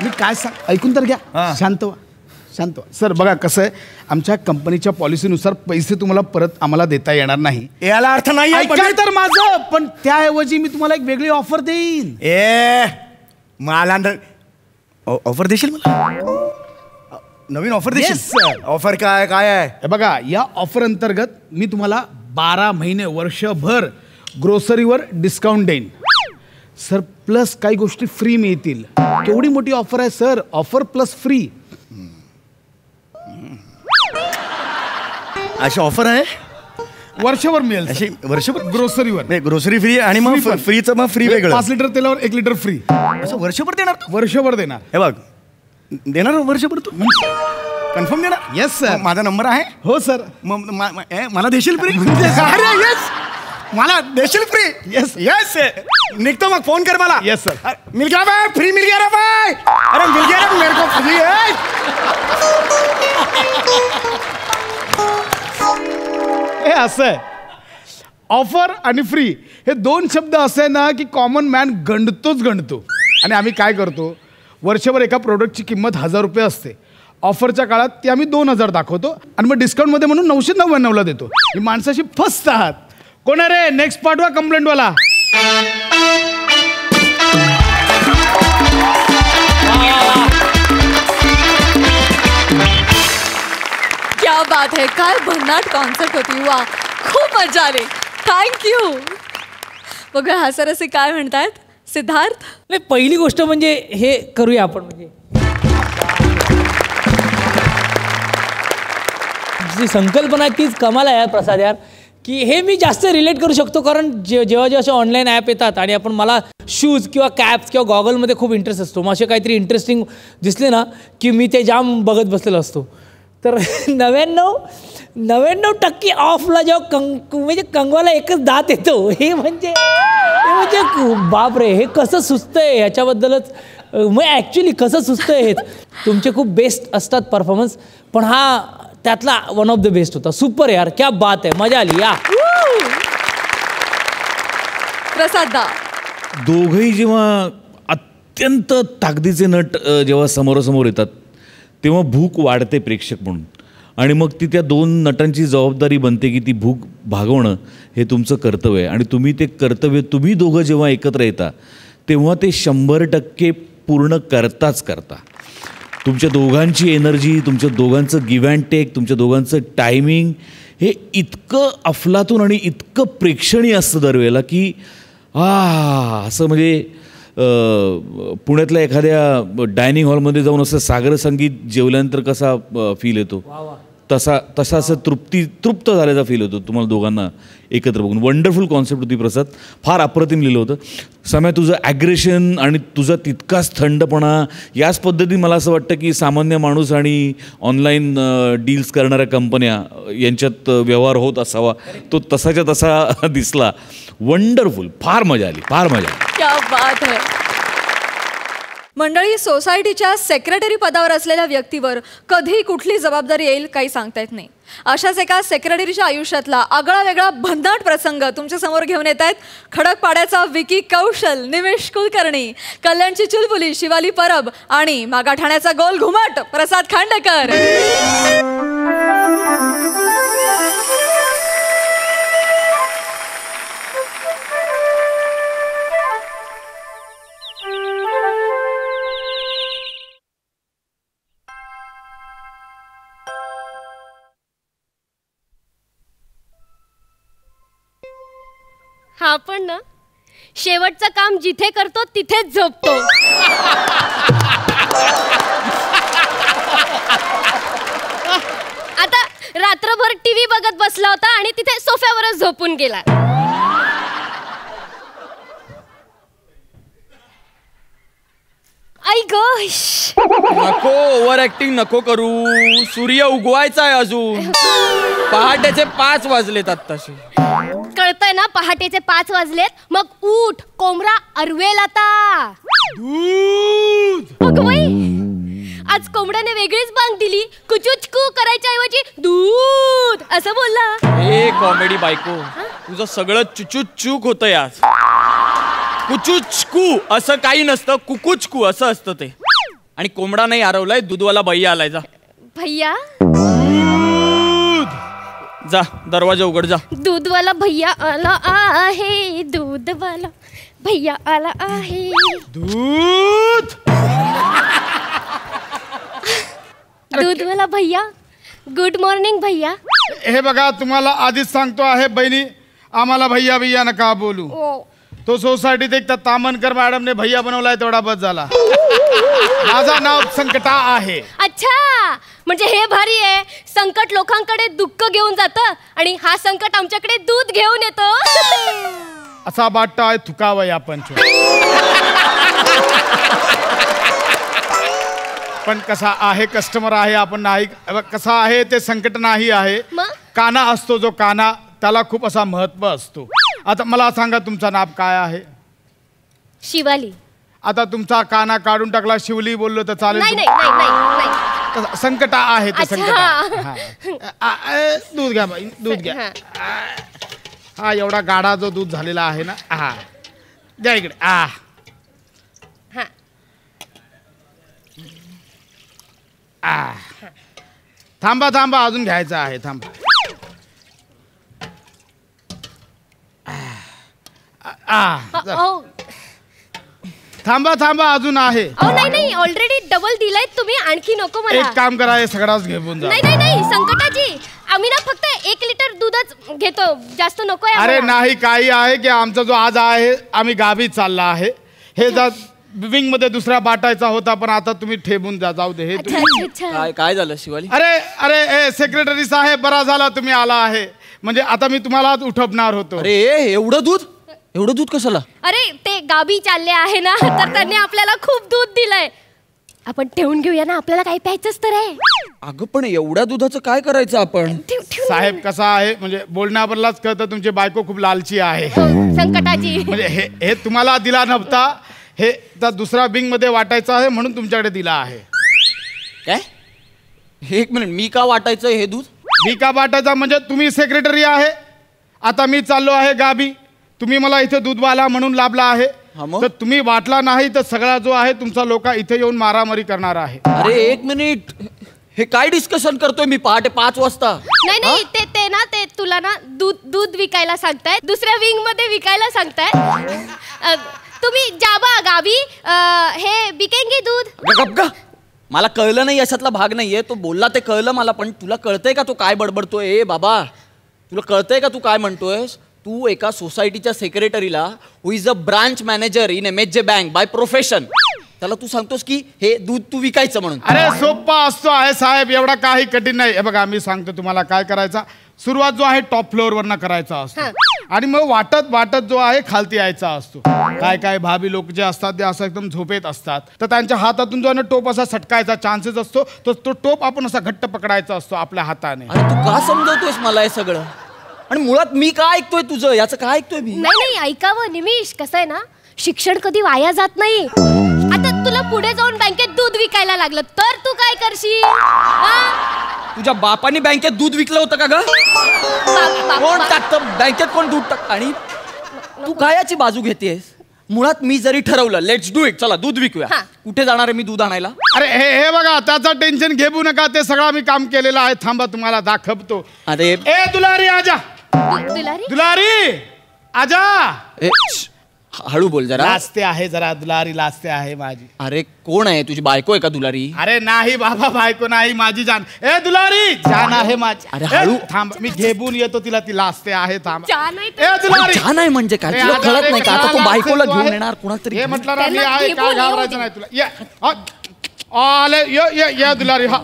मी काय सांग, ऐकून तर घ्या. शांत व्हा. सर बघा कसं आहे, आमच्या कंपनीच्या पॉलिसीनुसार पैसे तुम्हाला परत आम्हाला देता येणार नाही. याला अर्थ नाही आहे तर माझं, पण त्याऐवजी मी तुम्हाला एक वेगळी ऑफर देईन. मला ऑफर देशील? मला नवीन ऑफर देशील? सर. ऑफर काय आहे? हे बघा, या ऑफर अंतर्गत मी तुम्हाला 12 महिने वर्षभर ग्रोसरीवर डिस्काउंट देईन सर. प्लस काही गोष्टी फ्री मिळतील. केवढी मोठी ऑफर आहे सर. Offer plus free. अशी ऑफर आहे? वर्षभर मिळेल अशी वर्षभर ग्रोसरीवर. ग्रोसरी फ्री आणि मग फ्रीचं मग फ्री वेगळं. 5 लिटर तेलावर 1 लिटर फ्री. असं वर्षभर देणार? वर्षभर देणार. हे बघ, देणार वर्षभर तू? कन्फर्म देणार? Yes sir. माझा नंबर आहे? हो सर. मला देशील फ्री? अरे येस, मला देशील फ्री? Yes yes. निघतो मग, फोन कर मला. Yes sir. मिल गया भाई, फ्री मिल गया रे भाई. अरे मिल गया रे मेरे को फ्री है. हे असं आहे, ऑफर आणि फ्री हे 2 शब्द असे ना की कॉमन मॅन गणतो. आणि आम्ही काय करतो, वर्षभर एका प्रोडक्टची किंमत 1000 रुपये असते. ऑफरच्या काळात ती आम्ही 2000 दाखवतो आणि मग डिस्काउंटमध्ये म्हणून 999ला देतो. ही माणसाशी फसतात. कोण आहे रे नेक्स्ट पाठवा कंप्लेंटवाला? क्या बात है, काय भन्नाट कॉन्सर्ट होती. वा, खूप मजा आली. थँक्यू. बघा हा सर असे काय म्हणतायत सिद्धार्थ? नाही, पहिली गोष्ट म्हणजे हे करूया आपण, म्हणजे जी संकल्पना आहे तीच कमाल आहे यार प्रसाद यार, की हे मी जास्त रिलेट करू शकतो. कारण जेव्हा असे ऑनलाईन ॲप येतात आणि आपण मला शूज किंवा कॅप्स किंवा गॉगलमध्ये खूप इंटरेस्ट असतो. मग असे काहीतरी इंटरेस्टिंग दिसले ना की मी ते जाम बघत बसलेलो असतो. तर 99% ऑफला जेव्हा म्हणजे कंगवाला एकच दात येतो, हे म्हणजे बापरे, हे कसं सुचतंय ह्याच्याबद्दलच. मग ॲक्च्युली कसं सुचतंय हे. तुमचे खूप बेस्ट असतात परफॉर्मन्स, पण हा त्यातला वन ऑफ द बेस्ट होता. सुपर यार, क्या बात आहे, मजा आली. या प्रसाद दोघंही जेव्हा अत्यंत ताकदीचे नट जेव्हा समोरासमोर येतात तेव्हा भूक वाढते प्रेक्षक म्हणून. आणि मग ती त्या 2 नटांची जबाबदारी बनते की ती भूक भागवणं हे तुमचं कर्तव्य आहे. आणि तुम्ही ते कर्तव्य तुम्ही दोघं जेव्हा एकत्र येता तेव्हा ते 100% पूर्ण करता. तुमच्या दोघांची एनर्जी, तुमच्या दोघांचं गिव्ह अँड टेक, तुमच्या दोघांचं टायमिंग हे इतकं अफलातून आणि इतकं प्रेक्षणीय असतं दरवेळेला की असं म्हणजे पुण्यातल्या एखाद्या डायनिंग हॉलमध्ये जाऊन असं सागर संगीत जेवल्यानंतर कसा फील येतो तसा असं तृप्त झाल्याचा फील होतो तुम्हाला दोघांना एकत्र बघून. वंडरफुल कॉन्सेप्ट होती प्रसाद, फार अप्रतिम लिहिलं होतं. समय तुझं ॲग्रेशन आणि तुझा तितकाच थंडपणा, याच पद्धतीने मला असं वाटतं की सामान्य माणूस आणि ऑनलाईन डील्स करणाऱ्या कंपन्या यांच्यात व्यवहार होत असावा, तो तसाच्या तसा दिसला. वंडरफुल, फार मजा आली. क्या बात है. मंडळी, सोसायटीच्या सेक्रेटरी पदावर असलेल्या व्यक्तीवर कधी कुठली जबाबदारी येईल काही सांगता येत नाही. अशाच एका सेक्रेटरीच्या आयुष्यातला आगळा वेगळा भन्नाट प्रसंग तुमच्या समोर घेऊन येत आहेत खडकपाड्याचा विकी कौशल, निमेश कुलकर्णी, कल्याणची चुलबुली शिवाली परब आणि मागाठाण्याचा गोल घुमट प्रसाद खांडेकर. हा पण ना शेवटचं काम जिथे करतो तिथेच झोपतो. आता रात्रभर टीव्ही बघत बसला होता आणि तिथे सोफ्यावरच झोपून गेला. आई गोश, नको ओव्हर ऍक्टिंग नको करू. सूर्य उगवायचा आहे अजून. पहाटेचे 5 वाजलेत आत्ताशी. कळतंय ना पहाटेचे 5 वाजलेत. मग उठ, कोंबडा अर्वेल आता. अगं बाई, आज कोंबड्याने वेगळीच बांग दिली. कुचुचकू करायच्या ऐवजी दूध असं बोलला. हे कॉमेडी बायको, तुझं सगळं चुचूचूक होतंय आज. कुचुचकू असं काही नसतं, कुकुचकू असं असतं ते. आणि कोंबडा नाही हरवलाय, दूधवाला भैया आलाय. जा भैया, जा दरवाजा उघड जा. दूधवाला भैया आला आहे, दूधवाला भैया आला आहे. दूध दूधवाला भैया, गुड मॉर्निंग भैया. हे बघा, तुम्हाला आधीच सांगतो आहे बहिणी, आम्हाला भैया भैया नका बोलू. तो सोसायटीत एक तामनकर मॅडमने भैया बनवलाय, तेवढा बस झाला. माझं नाव संकटा आहे. अच्छा, म्हणजे हे भारी आहे. संकट लोकांकडे दुःख घेऊन जातं आणि हा संकट आमच्याकडे दूध घेऊन येतो. असा बाट्टा आहे थुकावं या पंच. पण कसा आहे, कस्टमर आहे, आपण नाही. कसा आहे ते संकट नाही आहे. काना असतो जो काना, त्याला खूप असा महत्व असतो. आता मला सांगा, तुमचं नाव काय आहे? शिवाली. आता तुमचा काना काढून टाकला, शिवली बोललो तर चालेल? नाही नाही नाही नाही. संकटा आहे ते संकट. दूध घ्या बाई, दूध घ्या. हा एवढा गाढा जो दूध झालेला आहे ना, हा द्या इकडे. थांबा थांबा, अजून घ्यायचं आहे. थांबा. थांबा थांबा, अजून आहे. नाही नाही, ऑलरेडी डबल दिलाय तुम्ही, आणखी नको मला. एक काम करा, हे सगळाच घेऊन जा. नाही नाही नाही, संकटाची आम्ही ना फक्त 1 लिटर दूधच घेतो, जास्त नकोय. अरे नाही, काही आहे की आमचा जो आज आहे, आम्ही गावी चालला आहे. हे विंग मध्ये दुसरा बाटायचा होता, पण आता तुम्ही ठेवून जा, जाऊ दे. हे काय झालं शिवाली? अरे अरे सेक्रेटरी साहेब, बरा झाला तुम्ही आला आहे. म्हणजे आता मी तुम्हाला उठवणार होतो. अरे एवढं दूध, एवढं दूध कशाला? अरे ते गावी चालले आहे ना, तर त्यांनी आपल्याला खूप दूध दिलंय. आपण ठेवून घेऊया ना, आपल्याला काही प्यायचंच तर आहे. अगं पण एवढ्या दुधाचं काय करायचं आपण? साहेब कसा आहे, म्हणजे बोलण्यावरलाच कळतं तुमची बायको खूप लालची आहे. संकटाची म्हणजे हे तुम्हाला दिला नव्हता, हे दुसरा बिंग मध्ये वाटायचं आहे म्हणून तुमच्याकडे दिला आहे. काय? 1 मिनिट, मी का वाटायचं हे दूध? मी का वाटायचा म्हणजे तुम्ही सेक्रेटरी आहे. आता मी चाललो आहे गावी, तुम्ही मला इथे दूधवाला म्हणून लाभला आहे. तर तुम्ही वाटला नाही तर सगळा जो आहे तुमचा लोक इथे येऊन मारामारी करणार आहे. अरे 1 मिनिट, हे काय डिस्कशन करतोय मी पहाटे 5 वाजता? नाही नाही, ते ना ते तुला ना दूध विकायला सांगताय, दुसऱ्या विंग मध्ये विकायला सांगताय. तुम्ही जाबा गावी, हे बिकेंगे दूध. मला कळलं नाही, याच्यातला भाग नाहीये. तो बोलला ते कळलं मला, पण तुला कळतंय का तो काय बडबडतोय? ए बाबा, तुला कळतंय का तू काय म्हणतोयस? तू एका सोसायटीच्या सेक्रेटरीला, who is a branch manager in MHJ bank by profession, त्याला तू सांगतोस की हे दूध तू विकायचं म्हणून? अरे सोप्पा असतो आहे साहेब, एवढा काही कठीण नाही. हे बघा, मी सांगतो तुम्हाला काय करायचा. सुरुवात जो आहे टॉप फ्लोअर वरनं करायचा असतो, आणि मग वाटत वाटत जो आहे खालती यायचा असतो. काय काय भाभी लोक जे असतात ते असं एकदम झोपेत असतात, तर त्यांच्या हातातून जो आहे टोप असा सटकायचा चान्सेस असतो, तर तो टोप आपण असा घट्ट पकडायचा असतो आपल्या हाताने. अरे तू का समजवतोयस मला हे सगळं? आणि मुळात मी काय ऐकतोय तुझं, याचं काय ऐकतोय मी? नाही नाही, ऐकावं निमिष. कसं आहे ना, शिक्षण कधी वाया जात नाही. आता तुला पुढे जाऊन बँकेत दूध विकायला लागलं तर तू काय करशील? तुझ्या बापाने बँकेत दूध विकलं होतं का ग? कोण टाकतं बँकेत? कोण दूध टाकतं? आणि तू कायाची बाजू घेतेस? मुळात मी जरी ठरवलं लेट्स डू इट, चला दूध विकूया, कुठे जाणार आहे मी दूध आणायला? अरे हे बघा, त्याचं टेन्शन घेऊ नका, ते सगळं मी काम केलेलं आहे. थांबा तुम्हाला दाखवतो. अरे ए दुलारी आजा, दुलारी आजा. हळू बोल जरा. लाजते आहे जरा दुलारी, लाजते आहे माझी. अरे कोण आहे? तुझी बायको आहे का दुलारी? अरे नाही बाबा, बायको नाही, माझी जान. ए दुलारी, जान आहे माझी. अरे हळू थांब, मी घेऊन येतो तिला. ती लाजते आहे. थांब. ए दुलारी, छान आहे म्हणजे काय? तुला कळत नाही का? आता तू बायकोला घेऊन येणार कुणातरी? हे म्हटलं ना मी आहे, काय घाबरायचं नाही तुला. ये आले, ये दुलारी. हा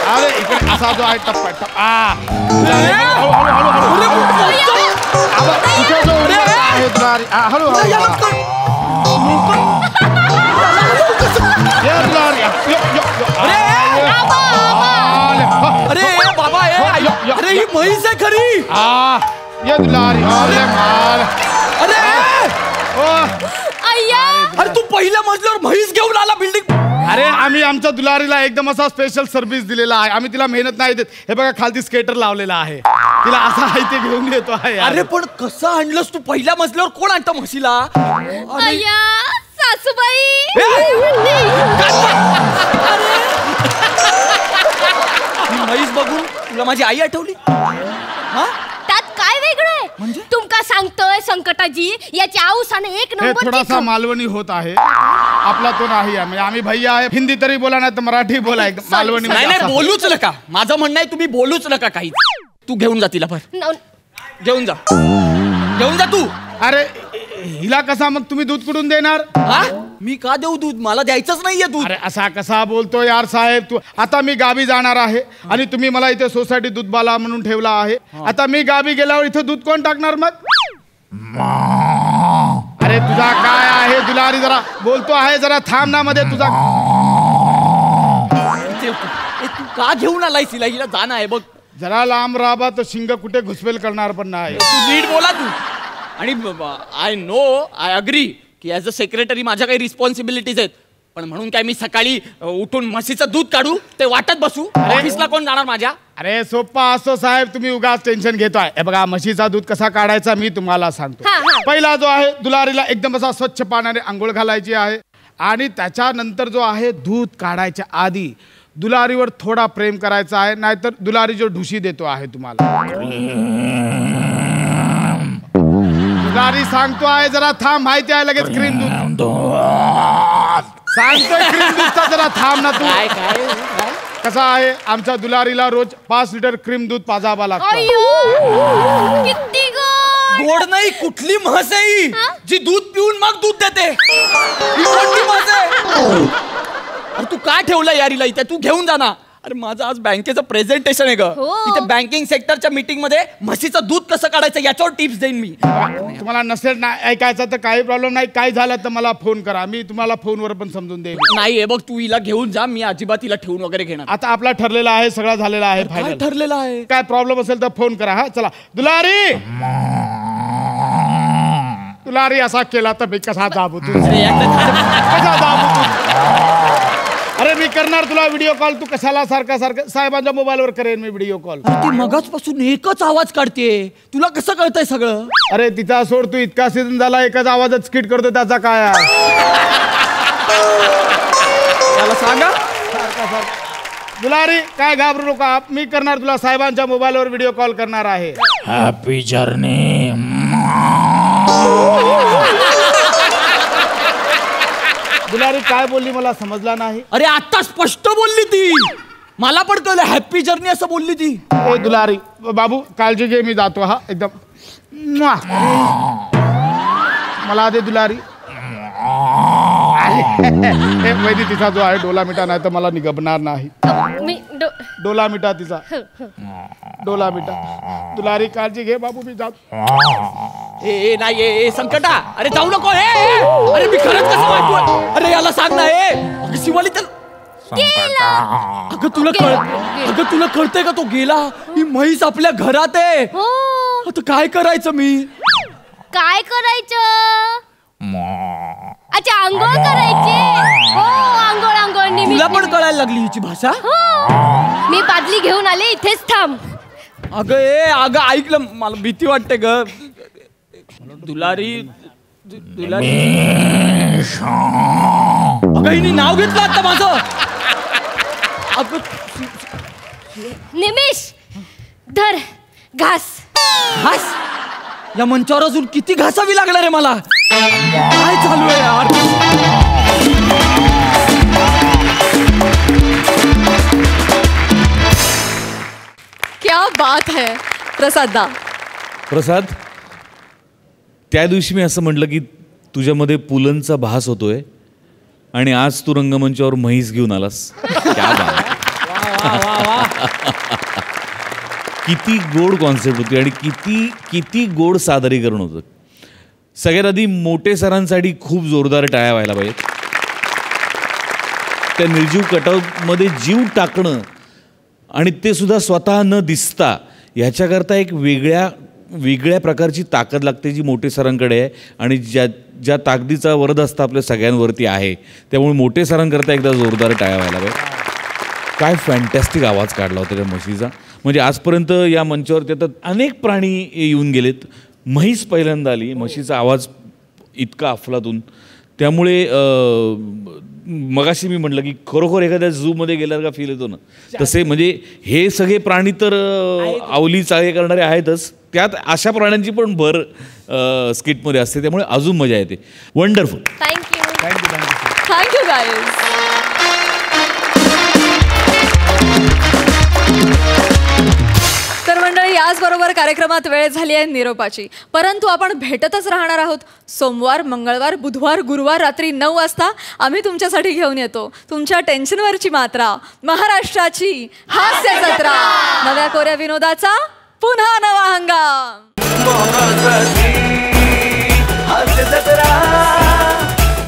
अरे इकडे असा जो आहे टप्पा टप्पा. आहे दुलारी. हळू हळू अरे बाबा, अरे ही म्हैस आहे खरी. ये दुलारी. अरे अरे तू पहिल्या मजल्यावर म्हैस घेऊन आला बिल्डिंग. अरे आम्ही आमच्या दुलारीला एकदम असा स्पेशल सर्व्हिस दिलेला आहे. आम्ही तिला मेहनत नाही देत. हे बघा खालती स्केटर लावलेला आहे. तिला असं आहे ते घेऊन येतो आहे. अरे पण कसं आणलंस तू पहिल्या मजल्यावर? कोण आणतं म्हशीला? सासूबाई. म्हैस बघून तुला माझी आई आठवली? त्यात काय वेगळं आहे? म्हणजे तुमका सांगतोय संकटाजी, याची आऊसाने एक हे नंबर. थोडासा मालवणी होत आहे. आपला तो नाही आहे. म्हणजे आम्ही भैया आहे. हिंदी तरी बोला नाही तर मराठी बोला. एकदम मालवणी. नाही बोलूच नका. माझं म्हणणं आहे तुम्ही बोलूच नका काही. तू घेऊन जा तिला. घेऊन जा तू. अरे हिला कसा मग तुम्ही दूध कुठून देणार? मी का देऊ दूध? मला द्यायचंच नाहीये दूध. अरे असा कसा बोलतो यार साहेब तू? आता मी गावी जाणार आहे आणि तुम्ही मला इथे सोसायटी दूधवाला म्हणून ठेवला आहे. आता मी गावी गेल्यावर इथे दूध कोण टाकणार मग? अरे तुझा काय आहे दुलारी? जरा बोलतो आहे, जरा थांब ना मध्ये. तुझा तू का घेऊन आलायस हिला? हिला जाणं आहे बघ. जरा लांब राहा तर शिंग कुठे घुसपेल करणार पण नाही. तू नीट बोला तू. आणि आय नो, आय अग्री की ॲज अ सेक्रेटरी माझ्या काही रिस्पॉन्सिबिलिटीज आहेत. पण म्हणून काय मी सकाळी उठून म्हशीचं दूध काढू ते वाटत बसू? ऑफिसला कोण जाणार माझ्या? अरे सोप्पा असतो साहेब, तुम्ही उगाच टेन्शन घेतोय. हे बघा म्हशीचा दूध कसा काढायचा मी तुम्हाला सांगतो. पहिला जो आहे दुलारीला एकदम असा स्वच्छ पाण्याने आंघोळ घालायची आहे. आणि त्याच्यानंतर जो आहे दूध काढायच्या आधी दुलारीवर थोडा प्रेम करायचा आहे. नाहीतर दुलारी जो ढुशी देतो आहे तुम्हाला. दुलारी सांगतो आहे जरा थांब. माहिती आहे लगेच क्रीम दूध सांगतोय. क्रीम दूधचा जरा थांब ना तू. कसा आहे आमच्या दुलारीला रोज 5 लिटर क्रीम दूध पाजावा लागतो. किती गोड नाही. कुठली म्हस आहे जी दूध पिऊन मग दूध देते? कोणती म्हस आहे? अरे तू का ठेवलं यारीला इथे? तू घेऊन जा ना. अरे माझं आज बँकेचं प्रेझेंटेशन आहे ग. इथे बँकिंग सेक्टरच्या मीटिंग मध्ये म्हशीचं दूध कसं काढायचं याच्यावर टिप्स देईन मी. तुम्हाला नसेल ना ऐकायचं तर काही प्रॉब्लेम नाही. काय झालं तर मला फोन करा. मी तुम्हाला फोनवर पण समजून देईन. नाही हे बग, तू हिला घेऊन जा. मी अजिबात हिला ठेवून वगैरे घेणार. आता आपला ठरलेला आहे, सगळं झालेलं आहे. फायनल ठरलेलं आहे. काय प्रॉब्लेम असेल तर फोन करा. हा चला. दुलारी दुलारी असा केला तर मी कसा दाबू तू? कसा दाबू तू? अरे मी करणार तुला व्हिडिओ कॉल. तू कशाला सारखा सारखं? साहेबांच्या मोबाईलवर करेन मी व्हिडिओ कॉल. ती मगाचपासून एकच आवाज काढते. तुला कसं कळतंय सगळं? अरे तिचा सोड. तू इतका सीझन झाला एकच आवाजच स्किट करतो त्याचा काय आहे? त्याला सांगा. दुलारी काय घाबरू नका. मी करणार तुला. साहेबांच्या मोबाईलवर व्हिडिओ कॉल करणार आहे. Happy journey. दुलारी काय बोलली मला समजला नाही. अरे आता स्पष्ट बोलली ती. मला पण कळलं हॅपी जर्नी असं बोलली ती. ए दुलारी बाबू काळजी घे. मी जातो. हा एकदम मला दे दुलारी. वैदी तिचा जो आहे डोला मिठा नाही तर मला निगबणार नाही. डोला मिठा तिचा. डोला मिठा. दुलारी काळजी घे बाबू. मी जातो. ए नाही ए संकटा. अरे जाऊ नको. अरे मी खरंच कसं वाटतोय? अरे याला सांग ना. ए शिवाली तर अगं तुला कळतंय का? तो गेला. ही म्हैस आपल्या घरात आहे. आता काय करायचं मी? काय करायचं? अच्छा आंघोळ करायची. हो आंघोळ आंघोळ निमिष. तुला पण कळायला लागली हिची भाषा. हो मी बादली घेऊन आले इथेच थांब. अगं ऐकलं मला भीती वाटते ग. दुलारी अगं हिने नाव घेतलं आता माझं. अगं निमिष धर घास. घास या मंचावर अजून किती घासावी लागणार आहे मला. काय चालू आहे यार. क्या बात है प्रसाद. त्या दिवशी मी असं म्हटलं की तुझ्यामध्ये पुलंचा भास होतोय आणि आज तू रंगमंचावर म्हैस घेऊन आलास. क्या बात. किती गोड कॉन्सेप्ट होती आणि किती गोड सादरीकरण होतं. सगळ्यात आधी मोठे सरांसाठी खूप जोरदार टाळ्या व्हायला पाहिजेत. त्या निर्जीव कटआउटमध्ये जीव टाकणं आणि ते सुद्धा स्वतः न दिसता ह्याच्याकरता एक वेगळ्या प्रकारची ताकद लागते जी मोठे सरांकडे आहे आणि ज्या ताकदीचा वरदहस्त आपल्या सगळ्यांवरती आहे. त्यामुळे मोठे सरांकरता एकदा जोरदार टाळ्या व्हायला पाहिजे. काय फॅन्टॅस्टिक आवाज काढला होता त्या म्हशीचा. म्हणजे आजपर्यंत या मंचावरती आता अनेक प्राणी येऊन गेलेत. म्हैस पहिल्यांदा आली. म्हशीचा आवाज इतका अफलातून. त्यामुळे मगाशी मी म्हटलं की खरोखर एखाद्या झूमध्ये गेल्यावर का फील येतो ना तसे. म्हणजे हे सगळे प्राणी तर आवली चाळे करणारे आहेतच. त्यात अशा प्राण्यांची पण भर स्किटमध्ये असते. त्यामुळे अजून मजा येते. वंडरफुल. Thank you guys. तर मंडळी याचबरोबर कार्यक्रमात वेळ झाली आहे निरोपाची. परंतु आपण भेटतच राहणार आहोत. सोमवार मंगळवार बुधवार गुरुवार रात्री 9 वाजता आम्ही तुमच्यासाठी घेऊन येतो तुमच्या टेन्शनवरची मात्रा. महाराष्ट्राची हास्य जत्रा. नव्या कोऱ्या विनोदाचा पुन्हा नवा हंगाम. हास्य जत्रा.